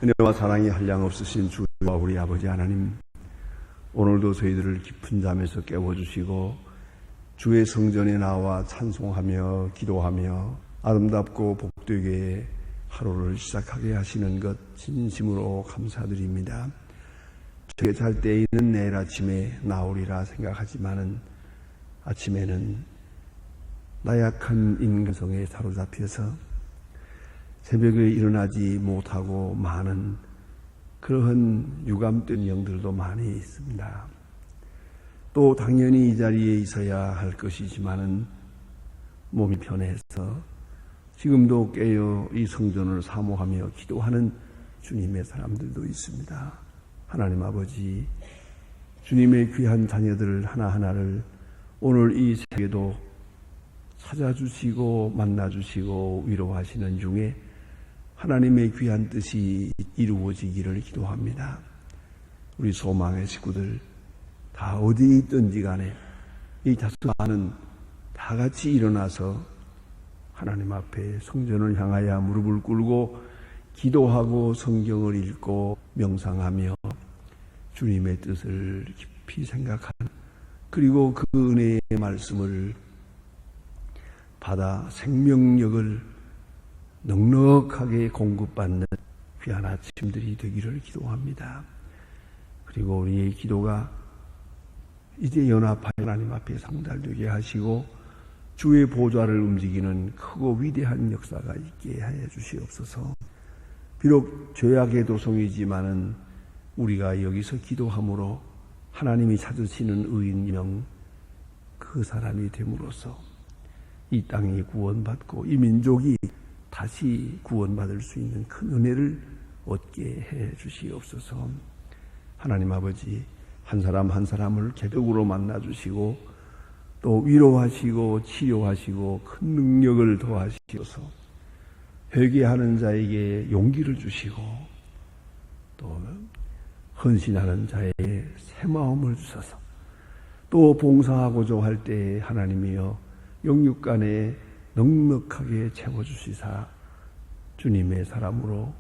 은혜와 사랑이 한량없으신 주와 우리 아버지 하나님, 오늘도 저희들을 깊은 잠에서 깨워주시고 주의 성전에 나와 찬송하며 기도하며 아름답고 복되게 하루를 시작하게 하시는 것 진심으로 감사드립니다. 저게 잘 때에는 내일 아침에 나오리라 생각하지만은 아침에는 나약한 인간성에 사로잡혀서 새벽에 일어나지 못하고 많은 그러한 유감된 영들도 많이 있습니다. 또 당연히 이 자리에 있어야 할 것이지만은 몸이 편해서 지금도 깨어 이 성전을 사모하며 기도하는 주님의 사람들도 있습니다. 하나님 아버지, 주님의 귀한 자녀들 하나하나를 오늘 이 새벽에도 찾아주시고 만나주시고 위로하시는 중에 하나님의 귀한 뜻이 이루어지기를 기도합니다. 우리 소망의 식구들 다 어디 있든지 간에 이 다섯 많은 다 같이 일어나서 하나님 앞에 성전을 향하여 무릎을 꿇고 기도하고 성경을 읽고 명상하며 주님의 뜻을 깊이 생각하는, 그리고 그 은혜의 말씀을 받아 생명력을 넉넉하게 공급받는 귀한 아침들이 되기를 기도합니다. 그리고 우리의 기도가 이제 연합하여 하나님 앞에 상달되게 하시고 주의 보좌를 움직이는 크고 위대한 역사가 있게 하여 주시옵소서. 비록 죄악의 도성이지만은 우리가 여기서 기도함으로 하나님이 찾으시는 의인명 그 사람이 됨으로써 이 땅이 구원받고 이 민족이 다시 구원받을 수 있는 큰 은혜를 얻게 해 주시옵소서. 하나님 아버지, 한 사람 한 사람을 개벽으로 만나주시고 또 위로하시고 치료하시고 큰 능력을 더하시옵소서. 회개하는 자에게 용기를 주시고 또 헌신하는 자에게 새 마음을 주셔서 또 봉사하고자 할 때에 하나님이여 영육간에 넉넉하게 채워주시사 주님의 사람으로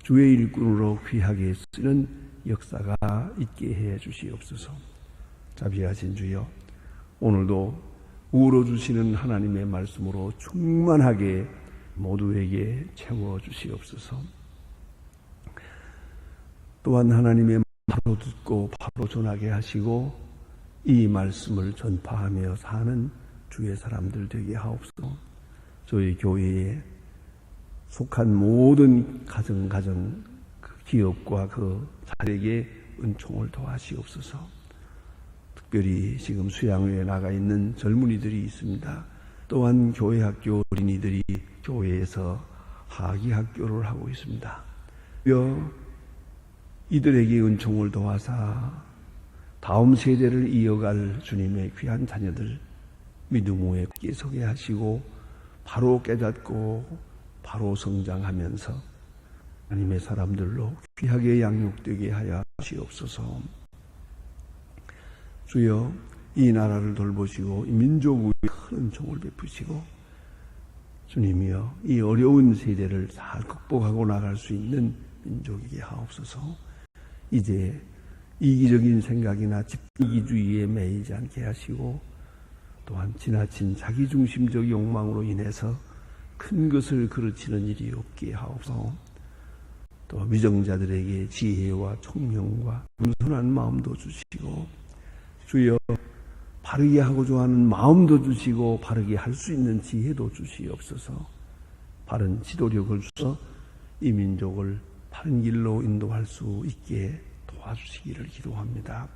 주의 일꾼으로 귀하게 쓰는 역사가 있게 해 주시옵소서. 자비하신 주여, 오늘도 우러주시는 하나님의 말씀으로 충만하게 모두에게 채워주시옵소서. 또한 하나님의 바로 듣고 바로 전하게 하시고 이 말씀을 전파하며 사는 주의 사람들 되게 하옵소서. 저희 교회에 속한 모든 가정 그 기업과 그 자에게 은총을 더하시옵소서. 특별히 지금 수양회에 나가 있는 젊은이들이 있습니다. 또한 교회 학교 어린이들이 교회에서 하기 학교를 하고 있습니다. 이들에게 은총을 더하사 다음 세대를 이어갈 주님의 귀한 자녀들 믿음의 굳게 서게 하시고 바로 깨닫고 바로 성장하면서 하나님의 사람들로 귀하게 양육되게 하여 주시옵소서. 주여, 이 나라를 돌보시고 이 민족 위에 큰 은총을 베푸시고 주님이여 이 어려운 세대를 잘 극복하고 나갈 수 있는 민족이게 하옵소서. 이제 이기적인 생각이나 집이기주의에 매이지 않게 하시고 또한 지나친 자기중심적 욕망으로 인해서 큰 것을 그르치는 일이 없게 하옵소서. 또 위정자들에게 지혜와 총명과 겸손한 마음도 주시고 주여 바르게 하고자 하는 마음도 주시고 바르게 할 수 있는 지혜도 주시옵소서. 바른 지도력을 주셔서 이 민족을 바른 길로 인도할 수 있게 도와주시기를 기도합니다.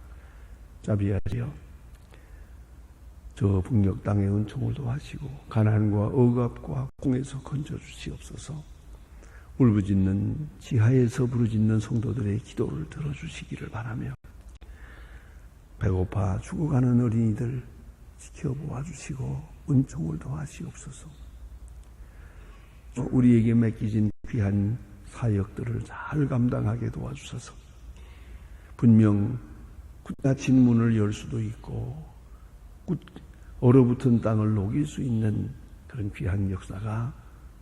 자비하시어 저 북녘 땅의 은총을 도하시고 가난과 억압과 공에서 건져주시옵소서. 울부짖는 지하에서 부르짖는 성도들의 기도를 들어주시기를 바라며 배고파 죽어가는 어린이들 지켜보아 주시고 은총을 더하시옵소서. 우리에게 맡기진 귀한 사역들을 잘 감당하게 도와주셔서 분명 굳닫힌 문을 열 수도 있고 얼어붙은 땅을 녹일 수 있는 그런 귀한 역사가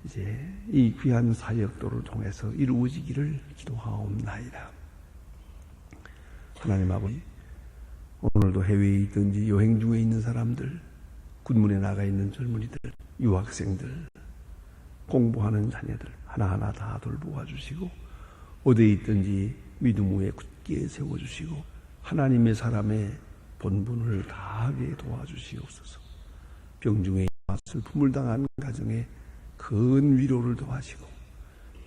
이제 이 귀한 사역도를 통해서 이루어지기를 기도하옵나이다. 하나님 아버지, 오늘도 해외에 있든지 여행 중에 있는 사람들, 군문에 나가 있는 젊은이들, 유학생들, 공부하는 자녀들 하나하나 다 돌보아 주시고 어디에 있든지 믿음 위에 굳게 세워주시고 하나님의 사람의 본분을 다하게 도와주시옵소서. 병중에 슬픔을 당한 가정에 큰 위로를 더하시고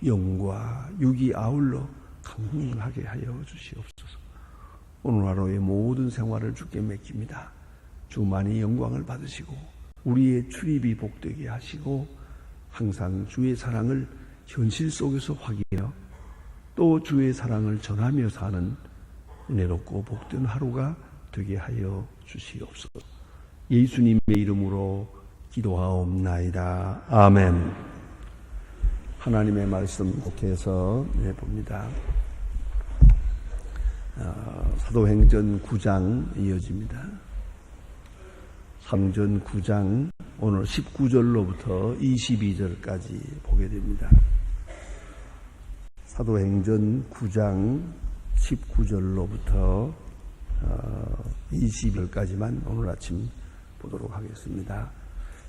영과 육이 아울러 강건하게 하여 주시옵소서. 오늘 하루의 모든 생활을 주께 맡깁니다. 주만이 영광을 받으시고 우리의 출입이 복되게 하시고 항상 주의 사랑을 현실 속에서 확인하여 또 주의 사랑을 전하며 사는 은혜롭고 복된 하루가 되게 하여 주시옵소서. 예수님의 이름으로 기도하옵나이다. 아멘. 하나님의 말씀 계속해서 봅니다. 사도행전 9장 이어집니다. 사도행전 9장 오늘 19절로부터 22절까지 보게 됩니다. 사도행전 9장 19절로부터 20절까지만 오늘 아침 보도록 하겠습니다.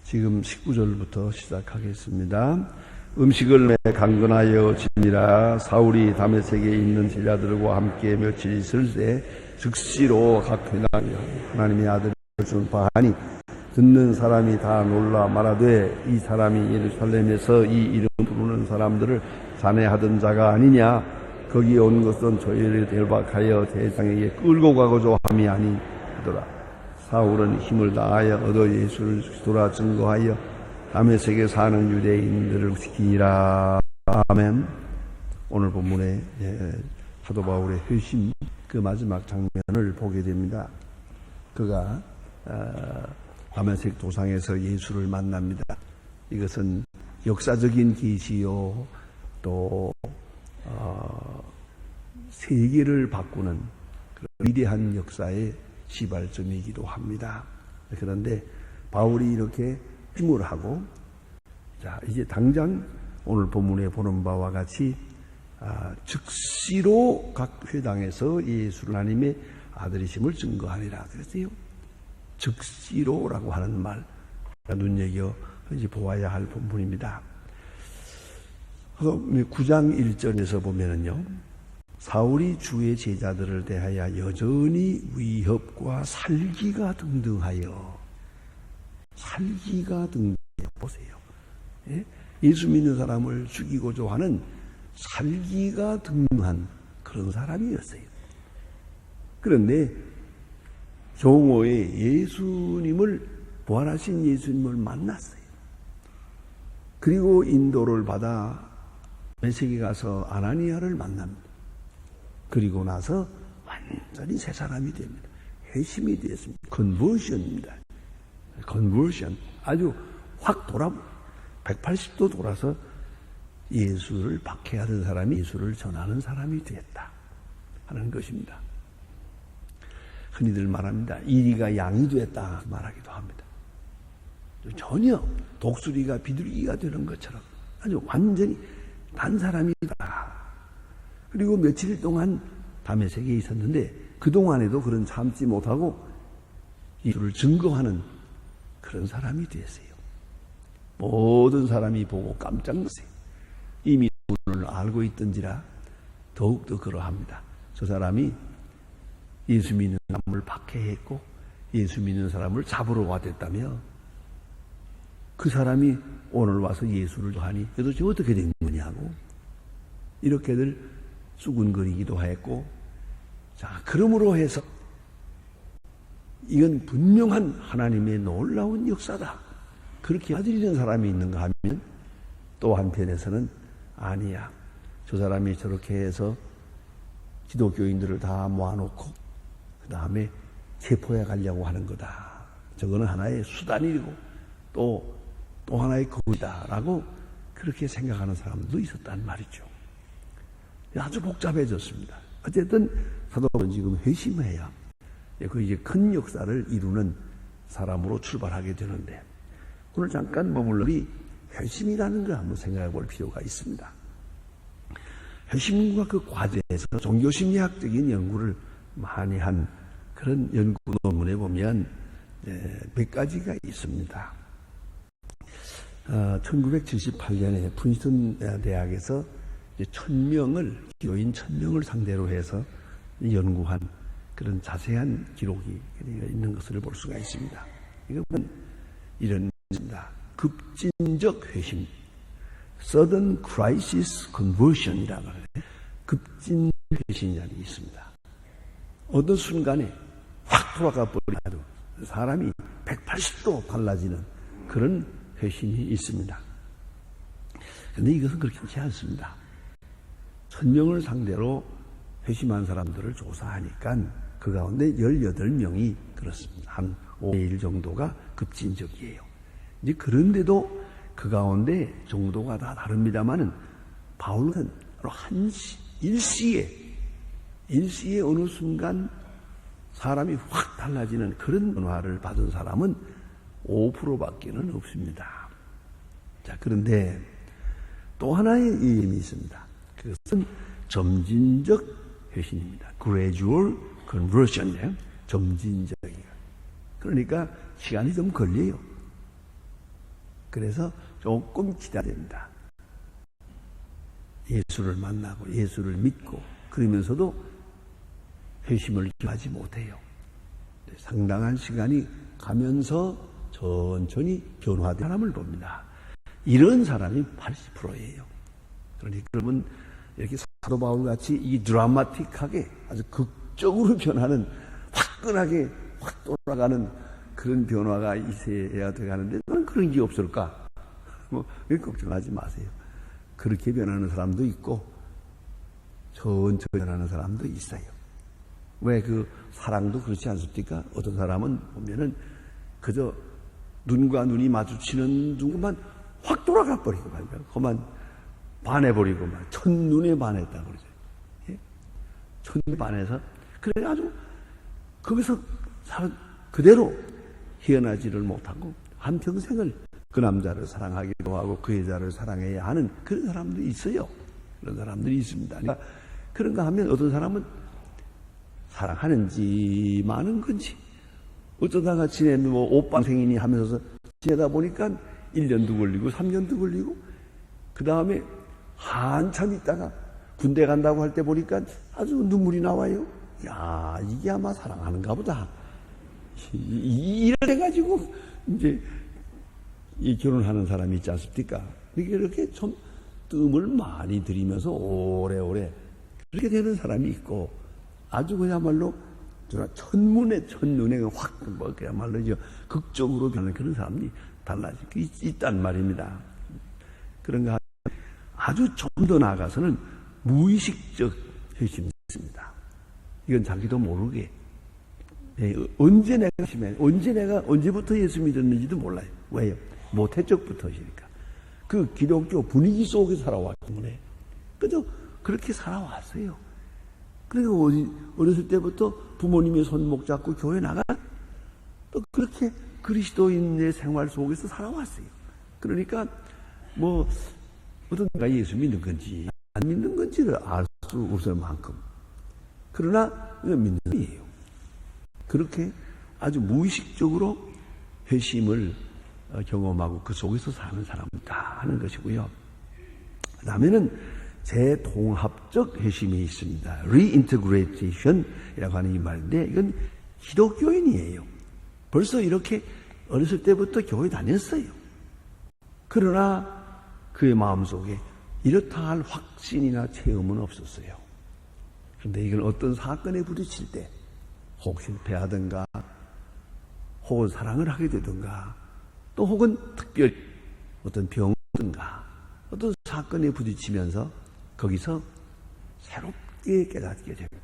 지금 19절부터 시작하겠습니다. 음식을 강건하여 지니라. 사울이 다메섹에 있는 제자들과 함께 며칠 있을 때 즉시로 각 회당에 하나님의 아들을 준 바하니 듣는 사람이 다 놀라 말하되 이 사람이 예루살렘에서 이 이름 부르는 사람들을 잔해하던 자가 아니냐. 거기 온 것은 저희를 대박하여 대장에게 끌고 가고자 함이 아니더라. 사울은 힘을 다하여 얻어 예수를 그리스도라 증거하여 다메섹에 사는 유대인들을 지키니라. 아멘. 오늘 본문에 사도 바울의 회심 그 마지막 장면을 보게 됩니다. 그가 다메섹 도상에서 예수를 만납니다. 이것은 역사적인 계시요 또 세계를 바꾸는 그런 위대한 역사의 시발점이기도 합니다. 그런데 바울이 이렇게 힘을 하고 자 이제 당장 오늘 본문에 보는 바와 같이 즉시로 각 회당에서 예수를 하나님의 아들이심을 증거하리라 그랬어요. 즉시로라고 하는 말 눈여겨 이제 보아야 할 본문입니다. 9장 1절에서 보면은요, 사울이 주의 제자들을 대하여 여전히 위협과 살기가 등등하여 보세요. 예? 예수 믿는 사람을 죽이고자 하는 살기가 등등한 그런 사람이었어요. 그런데 종호에 예수님을 부활하신 예수님을 만났어요. 그리고 인도를 받아 다메섹에 가서 아나니아를 만납니다. 그리고 나서 완전히 새 사람이 됩니다. 회심이 되었습니다. 컨버션입니다. 컨버션. 아주 확 180도 돌아서 예수를 박해하던 사람이 예수를 전하는 사람이 되었다 하는 것입니다. 흔히들 말합니다. 이리가 양이 되었다 말하기도 합니다. 전혀 독수리가 비둘기가 되는 것처럼 아주 완전히 단 사람이다. 그리고 며칠 동안 다메섹에 있었는데 그동안에도 그런 참지 못하고 예수를 증거하는 그런 사람이 되었어요. 모든 사람이 보고 깜짝 놀랐어요. 이미 오늘 알고 있던지라 더욱더 그러합니다. 저 사람이 예수 믿는 사람을 박해했고 예수 믿는 사람을 잡으러 왔댔다며 그 사람이 오늘 와서 예수를 하니 도대체 어떻게 된 거냐고 이렇게들 수군거리기도 했고 자 그러므로 해서 이건 분명한 하나님의 놀라운 역사다 그렇게 받아들이는 사람이 있는가 하면 또 한편에서는 아니야 저 사람이 저렇게 해서 기독교인들을 다 모아놓고 그 다음에 체포해 가려고 하는 거다 저거는 하나의 수단이고 또 하나의 거이다라고 그렇게 생각하는 사람도 있었단 말이죠. 아주 복잡해졌습니다. 어쨌든 사도는 지금 회심해야 그 이제 큰 역사를 이루는 사람으로 출발하게 되는데 오늘 잠깐 머물러 회심이라는 걸 한번 생각해 볼 필요가 있습니다. 회심과 그 과제에서 종교심리학적인 연구를 많이 한 그런 연구 논문에 보면 몇 가지가 있습니다. 1978년에 프린스턴 대학에서 1000명을, 기도인 1000명을 상대로 해서 연구한 그런 자세한 기록이 있는 것을 볼 수가 있습니다. 이건 이런 것입니다. 급진적 회심, Sudden Crisis Conversion이라고 해요. 급진 회심이라는 게 있습니다. 어느 순간에 확 돌아가 버리고 사람이 180도 달라지는 그런 회심이 있습니다. 그런데 이것은 그렇게 하지 않습니다. 1000명을 상대로 회심한 사람들을 조사하니까 그 가운데 18명이 그렇습니다. 한 5의 1 정도가 급진적이에요. 이제 그런데도 그 가운데 정도가 다 다릅니다만은 바울은 일시에 어느 순간 사람이 확 달라지는 그런 변화를 받은 사람은 5%밖에는 없습니다. 자, 그런데 또 하나의 의미가 있습니다. 그것은 점진적 회심입니다. Gradual Conversion이에요. 점진적이에요. 그러니까 시간이 좀 걸려요. 그래서 조금 기다려야 됩니다. 예수를 만나고 예수를 믿고 그러면서도 회심을 하지 못해요. 상당한 시간이 가면서 천천히 변화된 사람을 봅니다. 이런 사람이 80%예요. 그러니까 여러분 이렇게 사도 바울 같이 이 드라마틱하게 아주 극적으로 변하는 화끈하게 확 돌아가는 그런 변화가 있어야 돼가는데 왜 그런 게 없을까? 왜 걱정하지 마세요. 그렇게 변하는 사람도 있고 천천히 변하는 사람도 있어요. 왜 그 사랑도 그렇지 않습니까? 어떤 사람은 보면은 그저 눈과 눈이 마주치는 순간 확 돌아가 버리고 말이야. 그만 반해버리고 말. 첫눈에 반했다 그러죠. 예? 첫눈에 반해서 그래 아주 거기서 그대로 헤어나지를 못하고 한평생을 그 남자를 사랑하기도 하고 그 여자를 사랑해야 하는 그런 사람도 있어요. 그런 사람들이 있습니다. 그러니까 그런가 하면 어떤 사람은 사랑하는지 마는 건지 어쩌다가 지내는 뭐 오빠생이니 하면서 지내다 보니까 1년도 걸리고 3년도 걸리고 그 다음에 한참 있다가 군대 간다고 할 때 보니까 아주 눈물이 나와요. 야, 이게 아마 사랑하는가 보다. 이래가지고 이제 이 결혼하는 사람이 있지 않습니까? 이렇게 좀 뜸을 많이 들이면서 오래오래 그렇게 되는 사람이 있고 아주 그야말로 첫눈에 확 그야말로 극적으로 변하는 그런 사람이 달라지고 있단 말입니다. 그런가 하면 아주 좀 더 나아가서는 무의식적 회심이 있습니다. 이건 자기도 모르게 언제부터 예수 믿었는지도 몰라요. 왜요? 모태 적부터시니까. 그 기독교 분위기 속에 살아왔기 때문에 그저 그렇게 살아왔어요. 그리고 어렸을 때부터 부모님의 손목 잡고 교회 나가 또 그렇게 그리스도인의 생활 속에서 살아왔어요. 그러니까 뭐 어떤 가 예수 믿는 건지 안 믿는 건지를 알 수 없을 만큼 그러나 믿는 거예요. 그렇게 아주 무의식적으로 회심을 경험하고 그 속에서 사는 사람이다 하는 것이고요. 그 다음에는 재통합적 회심이 있습니다. Reintegration이라고 하는 이 말인데 이건 기독교인이에요. 벌써 이렇게 어렸을 때부터 교회 다녔어요. 그러나 그의 마음속에 이렇다 할 확신이나 체험은 없었어요. 그런데 이건 어떤 사건에 부딪힐 때 혹 실패하든가 혹은 사랑을 하게 되든가 또 혹은 특별히 어떤 병든가 어떤 사건에 부딪히면서 거기서 새롭게 깨닫게 됩니다.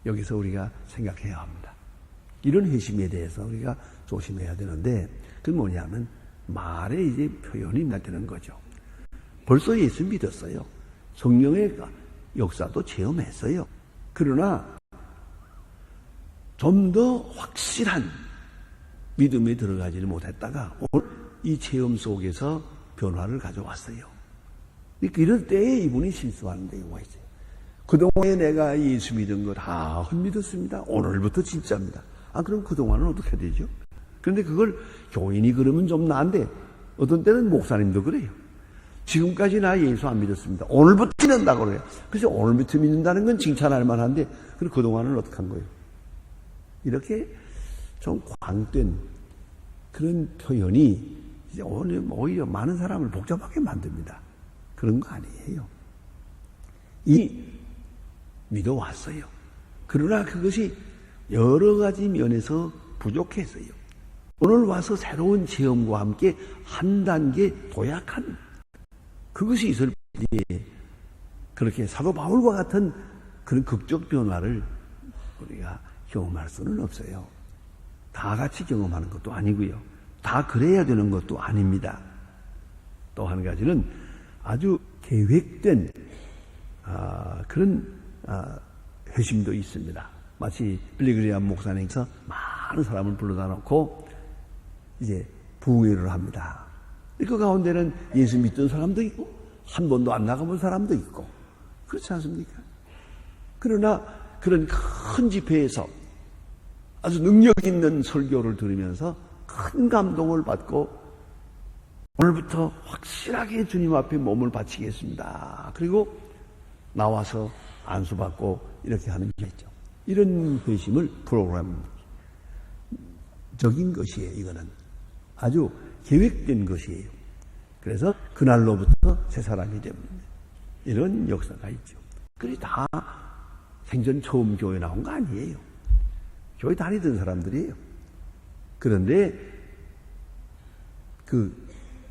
여기서 우리가 생각해야 합니다. 이런 회심에 대해서 우리가 조심해야 되는데 그건 뭐냐면 말에 이제 표현이 되는 거죠. 벌써 예수 믿었어요. 성령의 역사도 체험했어요. 그러나 좀 더 확실한 믿음에 들어가지를 못했다가 오늘 이 체험 속에서 변화를 가져왔어요. 이럴 때에 이분이 실수하는 경우가 있어요. 그동안에 내가 예수 믿은 거 다 헛믿었습니다. 오늘부터 진짜입니다. 그럼 그동안은 어떻게 되죠? 그런데 그걸 교인이 그러면 좀 나은데 어떤 때는 목사님도 그래요. 지금까지 나 예수 안 믿었습니다. 오늘부터 믿는다고 그래요. 그래서 오늘부터 믿는다는 건 칭찬할 만한데 그럼 그동안은 어떻게 한 거예요? 이렇게 좀 광된 그런 표현이 이제 오히려 많은 사람을 복잡하게 만듭니다. 그런 거 아니에요. 이미 믿어왔어요. 그러나 그것이 여러 가지 면에서 부족했어요. 오늘 와서 새로운 체험과 함께 한 단계 도약한 그것이 있을 뿐이지 그렇게 사도 바울과 같은 그런 극적 변화를 우리가 경험할 수는 없어요. 다 같이 경험하는 것도 아니고요. 다 그래야 되는 것도 아닙니다. 또 한 가지는 아주 계획된 그런 회심도 있습니다. 마치 빌리그리암 목사님께서 많은 사람을 불러다 놓고 이제 부흥회를 합니다. 그 가운데는 예수 믿던 사람도 있고 한 번도 안 나가본 사람도 있고 그렇지 않습니까? 그러나 그런 큰 집회에서 아주 능력 있는 설교를 들으면서 큰 감동을 받고 오늘부터 확실하게 주님 앞에 몸을 바치겠습니다. 그리고 나와서 안수받고 이렇게 하는 게 있죠. 이런 회심을 프로그램적인 것이에요. 이거는 아주 계획된 것이에요. 그래서 그날로부터 새 사람이 됩니다. 이런 역사가 있죠. 그게 다 생전 처음 교회 나온 거 아니에요. 교회 다니던 사람들이에요. 그런데 그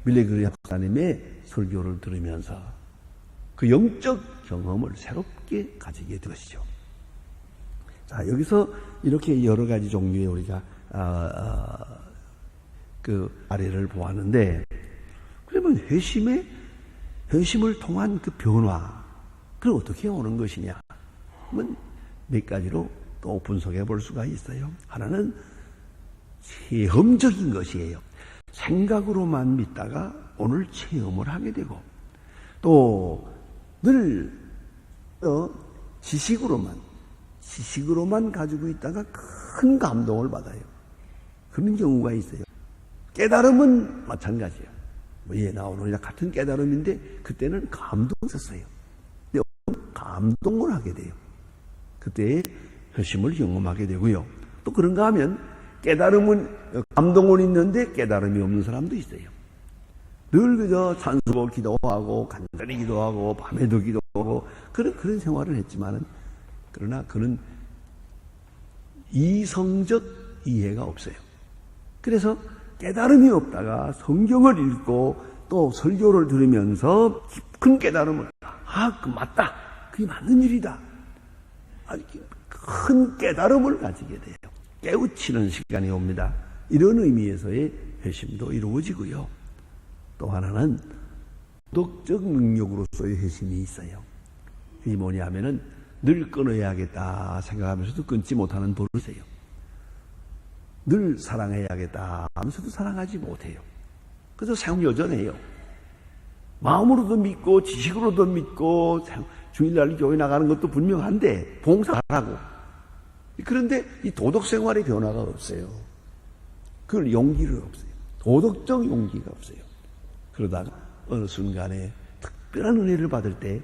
빌리그리암 목사님의 설교를 들으면서 그 영적 경험을 새롭게 가지게 된 것이죠. 자, 여기서 이렇게 여러 가지 종류의 우리가 그 아래를 보았는데, 그러면 회심을 통한 그 변화, 그걸 어떻게 오는 것이냐? 그러면 몇 가지로 또 분석해 볼 수가 있어요. 하나는 체험적인 것이에요. 생각으로만 믿다가 오늘 체험을 하게 되고, 또 늘 지식으로만 가지고 있다가 큰 감동을 받아요. 그런 경우가 있어요. 깨달음은 마찬가지예요. 나오는 같은 깨달음인데 그때는 감동이 있었어요. 근데 감동을 하게 돼요. 그때의 회심을 경험하게 되고요. 또 그런가 하면 감동은 있는데 깨달음이 없는 사람도 있어요. 늘 그저 찬수고 기도하고 간절히 기도하고 밤에도 기도하고 그런 생활을 했지만은, 그러나 그는 이성적 이해가 없어요. 그래서 깨달음이 없다가 성경을 읽고 또 설교를 들으면서 깊은 깨달음을 그 맞다, 그게 맞는 일이다, 큰 깨달음을 가지게 돼요. 깨우치는 시간이 옵니다. 이런 의미에서의 회심도 이루어지고요. 또 하나는 도덕적 능력으로서의 회심이 있어요. 이게 뭐냐면은 늘 끊어야겠다 생각하면서도 끊지 못하는 버릇이에요. 늘 사랑해야겠다 하면서도 사랑하지 못해요. 그래서 생여전해요. 마음으로도 믿고 지식으로도 믿고 주일날 교회 나가는 것도 분명한데 봉사하고, 그런데 이 도덕 생활의 변화가 없어요. 그걸 용기를 없어요. 도덕적 용기가 없어요. 그러다가 어느 순간에 특별한 은혜를 받을 때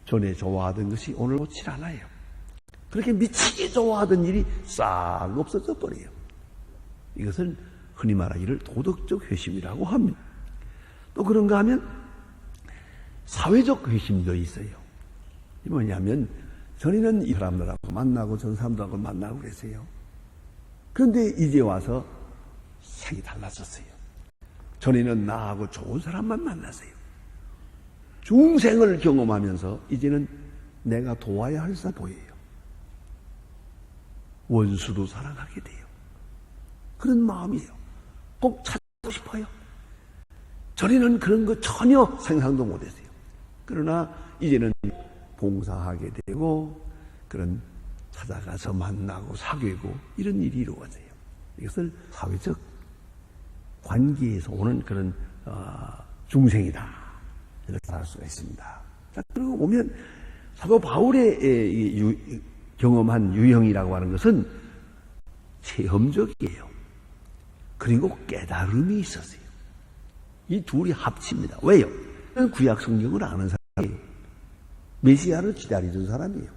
전에 좋아하던 것이 오늘 좋지 않아요. 그렇게 미치게 좋아하던 일이 싹 없어져 버려요. 이것을 흔히 말하기를 도덕적 회심이라고 합니다. 또 그런가 하면 사회적 회심도 있어요. 이 뭐냐면 전에는 이 사람들하고 만나고 저 사람들하고 만나고 그랬어요. 그런데 이제 와서 생이 달라졌어요. 전에는 나하고 좋은 사람만 만났어요. 중생을 경험하면서 이제는 내가 도와야 할 사람 보여요. 원수도 사랑하게 돼요. 그런 마음이에요. 꼭 찾고 싶어요. 전에는 그런 거 전혀 상상도 못했어요. 그러나 이제는 봉사하게 되고 그런 찾아가서 만나고 사귀고 이런 일이 이루어져요. 이것을 사회적 관계에서 오는 그런 중생이다. 이렇게 할 수가 있습니다. 자, 그리고 보면 사도 바울의 경험한 유형이라고 하는 것은 체험적이에요. 그리고 깨달음이 있었어요. 이 둘이 합칩니다. 왜요? 구약 성경을 아는 사람이 메시아를 기다리던 사람이에요.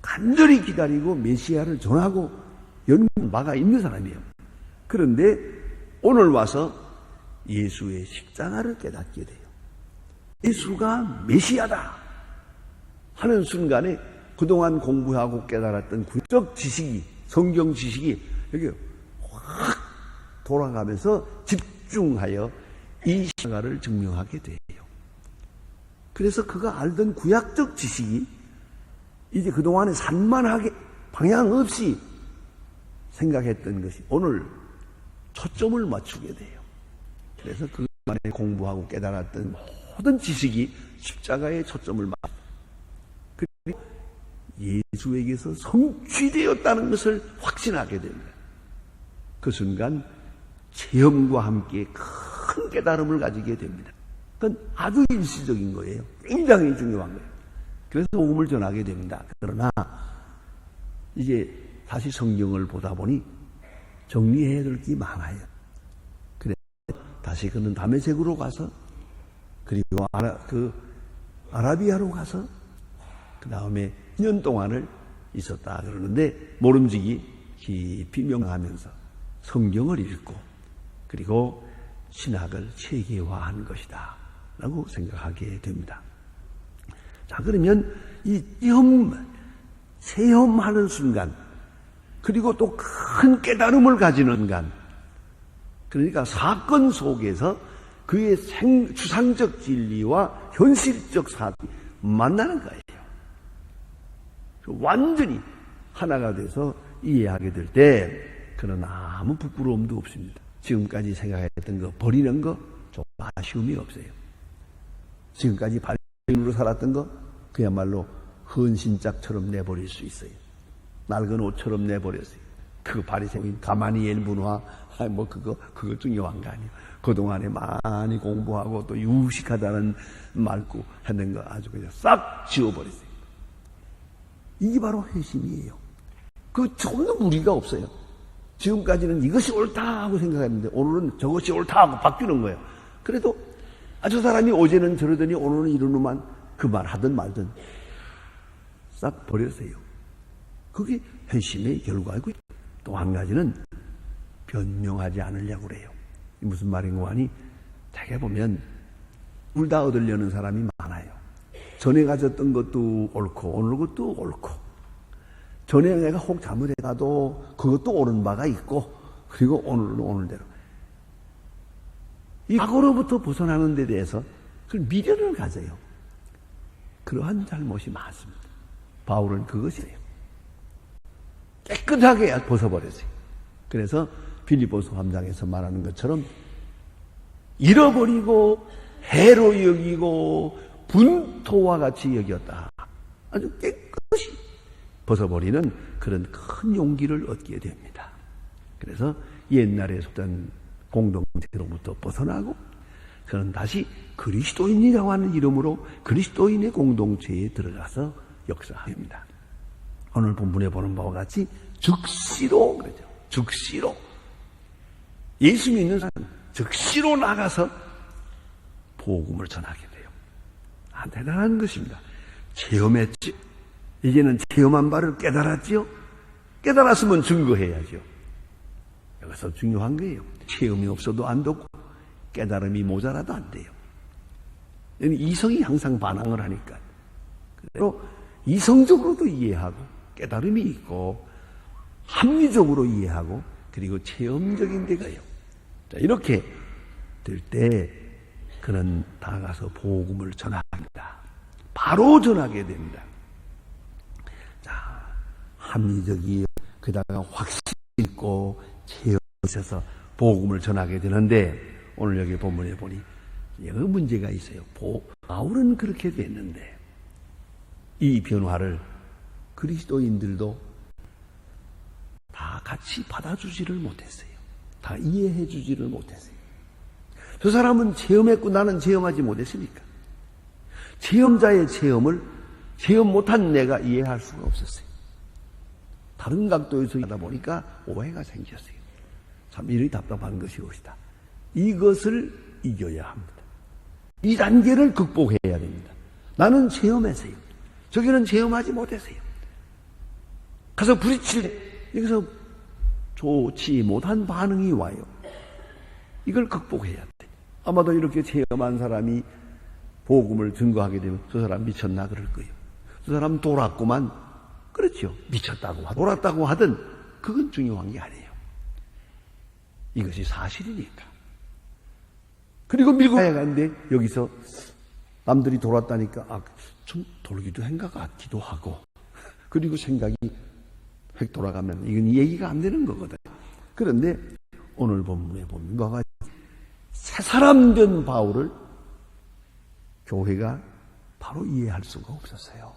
간절히 기다리고 메시아를 전하고 연구한 바가 있는 사람이에요. 그런데 오늘 와서 예수의 십자가를 깨닫게 돼요. 예수가 메시아다 하는 순간에 그동안 공부하고 깨달았던 구적 지식이, 성경 지식이 여기 확 돌아가면서 집중하여 이 십자가를 증명하게 돼요. 그래서 그가 알던 구약적 지식이 이제 그동안에 산만하게 방향 없이 생각했던 것이 오늘 초점을 맞추게 돼요. 그래서 그만에 공부하고 깨달았던 모든 지식이 십자가에 초점을 맞춰 그리고 예수에게서 성취되었다는 것을 확신하게 됩니다. 그 순간 체험과 함께 큰 깨달음을 가지게 됩니다. 그건 아주 일시적인 거예요. 굉장히 중요한 거예요. 그래서 복음을 전하게 됩니다. 그러나 이제 다시 성경을 보다 보니 정리해야 될 게 많아요. 그래서 다시 그는 다메섹으로 가서 그리고 아라비아로 가서 그 다음에 2년 동안을 있었다 그러는데 모름지기 깊이 명하면서 성경을 읽고 그리고 신학을 체계화한 것이다 라고 생각하게 됩니다. 자, 그러면 이 체험하는 순간 그리고 또 큰 깨달음을 가지는 순간 그러니까 사건 속에서 그의 추상적 진리와 현실적 사건이 만나는 거예요. 완전히 하나가 돼서 이해하게 될 때 그는 아무 부끄러움도 없습니다. 지금까지 생각했던 거 버리는 거 좀 아쉬움이 없어요. 지금까지 바리새인으로 살았던 거 그야말로 헌신짝처럼 내버릴 수 있어요. 낡은 옷처럼 내버렸어요. 그 바리새인 가마니엘 문화 그거 중요한 거 아니에요. 그동안에 많이 공부하고 또 유식하다는 말고 하는 거 아주 그냥 싹 지워버렸어요. 이게 바로 회심이에요. 그 전혀 무리가 없어요. 지금까지는 이것이 옳다 하고 생각했는데 오늘은 저것이 옳다 하고 바뀌는 거예요. 그래도 저 사람이 어제는 저러더니 오늘은 이러노만 그 말 하든 말든 싹 버렸어요. 그게 회심의 결과이고 또 한 가지는 변명하지 않으려고 그래요. 무슨 말인가 하니 자기가 보면 둘 다 얻으려는 사람이 많아요. 전에 가졌던 것도 옳고 오늘 것도 옳고 전에 내가 혹 잘못해가도 그것도 옳은 바가 있고 그리고 오늘은 오늘대로 이 과거로부터 벗어나는 데 대해서 그 미련을 가져요. 그러한 잘못이 많습니다. 바울은 그것이에요. 깨끗하게 벗어버렸어요. 그래서 빌립보서 3장에서 말하는 것처럼 잃어버리고 해로 여기고 분토와 같이 여겼다. 아주 깨끗이 벗어버리는 그런 큰 용기를 얻게 됩니다. 그래서 옛날에 썼던 공동체로부터 벗어나고 그는 다시 그리스도인이라고 하는 이름으로 그리스도인의 공동체에 들어가서 역사합니다. 오늘 본문에 보는 바와 같이 즉시로 그러죠. 즉시로 예수 믿는 사람 즉시로 나가서 복음을 전하게 돼요. 대단한 것입니다. 체험했지. 이제는 체험한 바를 깨달았지요. 깨달았으면 증거해야죠. 여기서 중요한 거예요. 체험이 없어도 안 되고 깨달음이 모자라도 안 돼요. 이성이 항상 반항을 하니까. 그대로 이성적으로도 이해하고 깨달음이 있고 합리적으로 이해하고 그리고 체험적인 데가요. 자, 이렇게 될 때 그는 다가가서 복음을 전합니다. 바로 전하게 됩니다. 자, 합리적이요. 그다가 확신 있고 체험이 있어서 복음을 전하게 되는데 오늘 여기 본문에 보니 여기 문제가 있어요. 바울은 그렇게 됐는데 이 변화를 그리스도인들도 다 같이 받아주지를 못했어요. 다 이해해주지를 못했어요. 저 사람은 체험했고 나는 체험하지 못했으니까. 체험자의 체험을 체험 못한 내가 이해할 수가 없었어요. 다른 각도에서 하다 보니까 오해가 생겼어요. 참 이렇게 답답한 것이 옵시다. 이것을 이겨야 합니다. 이 단계를 극복해야 됩니다. 나는 체험했어요. 저기는 체험하지 못했어요. 가서 부딪힐 때 여기서 좋지 못한 반응이 와요. 이걸 극복해야 돼. 아마도 이렇게 체험한 사람이 복음을 증거하게 되면 저 사람 미쳤나 그럴 거예요. 저 사람 돌았구만. 그렇죠. 미쳤다고 돌았다고 하든 그건 중요한 게 아니에요. 이것이 사실이니까. 그리고 밀고 가야가는데 여기서 남들이 돌았다니까 좀 돌기도 한가 같기도 하고 그리고 생각이 획 돌아가면 이건 얘기가 안 되는 거거든. 그런데 오늘 본문에 보면 뭐가 새 사람 된 바울을 교회가 바로 이해할 수가 없었어요.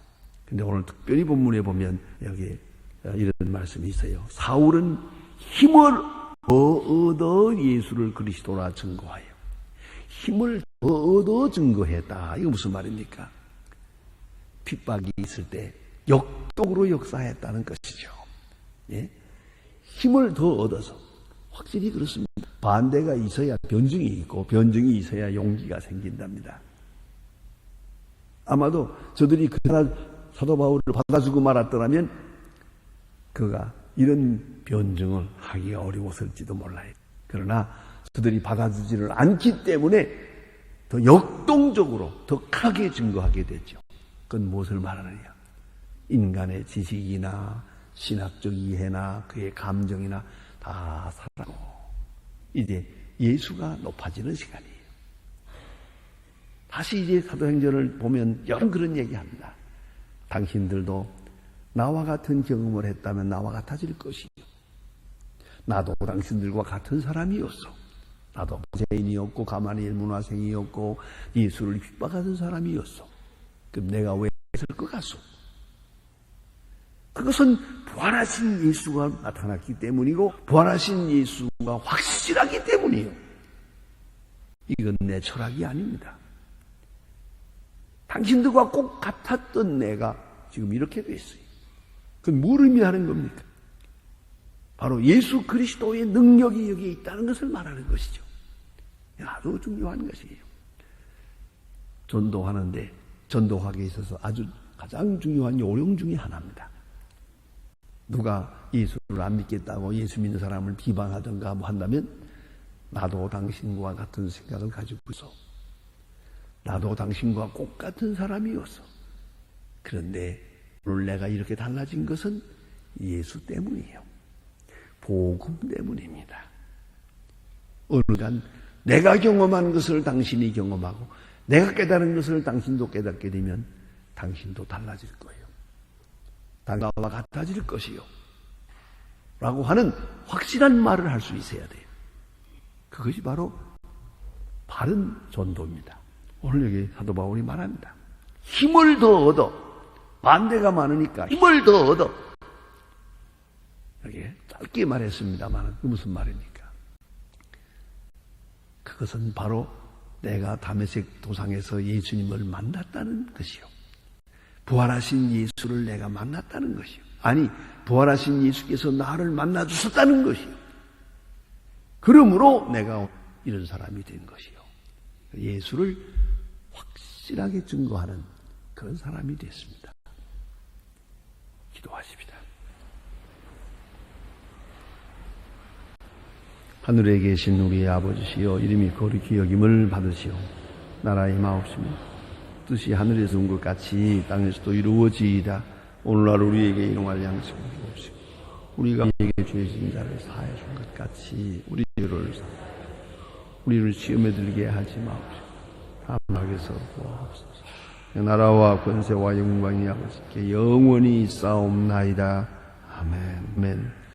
근데 오늘 특별히 본문에 보면 여기 이런 말씀이 있어요. 사울은 힘을 더 얻어 예수를 그리스도라 증거하여. 힘을 더 얻어 증거했다. 이거 무슨 말입니까? 핍박이 있을 때 역독으로 역사했다는 것이죠. 예? 힘을 더 얻어서. 확실히 그렇습니다. 반대가 있어야 변증이 있고 변증이 있어야 용기가 생긴답니다. 아마도 저들이 그날 사도 바울을 받아주고 말았더라면 그가 이런 변증을 하기가 어려웠을지도 몰라요. 그러나 저들이 받아주지를 않기 때문에 더 역동적으로 더 크게 증거하게 됐죠. 그건 무엇을 말하느냐? 인간의 지식이나 신학적 이해나 그의 감정이나 다 사라지고 이제 예수가 높아지는 시간이에요. 다시 이제 사도행전을 보면 여러 그런 얘기합니다. 당신들도 나와 같은 경험을 했다면 나와 같아질 것이요. 나도 당신들과 같은 사람이었어. 나도 바리새인이었고 가마니엘 문화생이었고 예수를 핍박하던 사람이었어. 그럼 내가 왜 했을 것 같소? 그것은 부활하신 예수가 나타났기 때문이고 부활하신 예수가 확실하기 때문이에요. 이건 내 철학이 아닙니다. 당신들과 꼭 같았던 내가 지금 이렇게 됐어요. 그건 뭘 의미하는 겁니까? 바로 예수 그리스도의 능력이 여기에 있다는 것을 말하는 것이죠. 아주 중요한 것이에요. 전도하는데 전도하기에 있어서 아주 가장 중요한 요령 중에 하나입니다. 누가 예수를 안 믿겠다고 예수 믿는 사람을 비방하든가 뭐 한다면 나도 당신과 같은 생각을 가지고 있어. 나도 당신과 꼭 같은 사람이었어. 그런데 오늘 내가 이렇게 달라진 것은 예수 때문이에요. 복음 때문입니다. 어느 간 내가 경험한 것을 당신이 경험하고 내가 깨달은 것을 당신도 깨닫게 되면 당신도 달라질 거예요. 나와 같아질 것이요. 라고 하는 확실한 말을 할 수 있어야 돼요. 그것이 바로 바른 전도입니다. 오늘 여기 사도 바울이 말합니다. 힘을 더 얻어. 반대가 많으니까 힘을 더 얻어. 여기 짧게 말했습니다만 무슨 말입니까? 그것은 바로 내가 다메섹 도상에서 예수님을 만났다는 것이요. 부활하신 예수를 내가 만났다는 것이요. 아니, 부활하신 예수께서 나를 만나 주셨다는 것이요. 그러므로 내가 이런 사람이 된 것이요. 예수를 확실하게 증거하는 그런 사람이 됐습니다. 기도하십시다. 하늘에 계신 우리 아버지시여, 이름이 거룩히 여김을 받으시오. 나라의 마옵시며 뜻이 하늘에서 온 것 같이 땅에서도 이루어지이다. 오늘날 우리에게 일용할 양식을 주옵시고 우리가 우리에게 죄진 자를 사하여 준 것 같이 우리를 시험에 들게 하지 마옵시고 다만하게서 구하옵소서. 나라와 권세와 영광이 아버지께 영원히 있사옵나이다. 아멘. 아멘.